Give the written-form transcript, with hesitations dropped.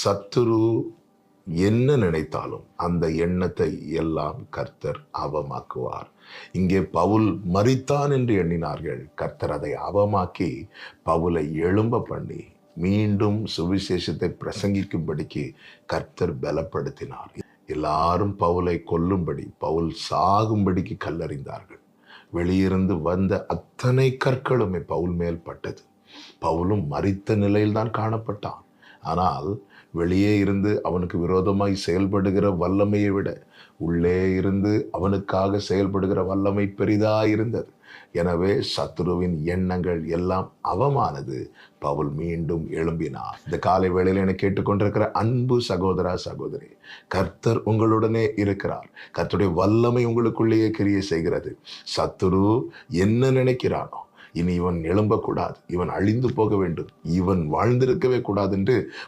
சத்துரு என்ன நினைத்தாலும் அந்த எண்ணத்தை எல்லாம் கர்த்தர் அவமாக்குவார். இங்கே பவுல் மரித்தான் என்று எண்ணினார்கள். கர்த்தர் அதை அவமாக்கி பவுலை எழும்ப பண்ணி மீண்டும் சுவிசேஷத்தை பிரசங்கிக்கும்படிக்கு கர்த்தர் பலப்படுத்தினார். எல்லாரும் பவுலை கொல்லும்படி, பவுல் சாகும்படிக்கு கல்லறிந்தார்கள். வெளியிருந்து வந்த அத்தனை கற்களுமே பவுல் மேல் பட்டது. பவுலும் மரித்த நிலையில்தான் காணப்பட்டான். ஆனால் வெளியே இருந்து அவனுக்கு விரோதமாய் செயல்படுகிற வல்லமையை விட உள்ளே இருந்து அவனுக்காக செயல்படுகிற வல்லமை பெரிதாயிருந்தது. எனவே சத்துருவின் எண்ணங்கள் எல்லாம் அவமானது. பவுல் மீண்டும் எழும்பினார். இந்த காலை வேளையில் என கேட்டுக்கொண்டிருக்கிற அன்பு சகோதரா சகோதரி, கர்த்தர் உங்களுடனே இருக்கிறார். கர்த்தருடைய வல்லமை உங்களுக்குள்ளேயே கிரியை செய்கிறது. சத்துரு என்ன நினைக்கிறானோ, இனி இவன் எழும்பக்கூடாது, இவன் அழிந்து போக வேண்டும், இவன் வாழ்ந்திருக்கவே கூடாது என்று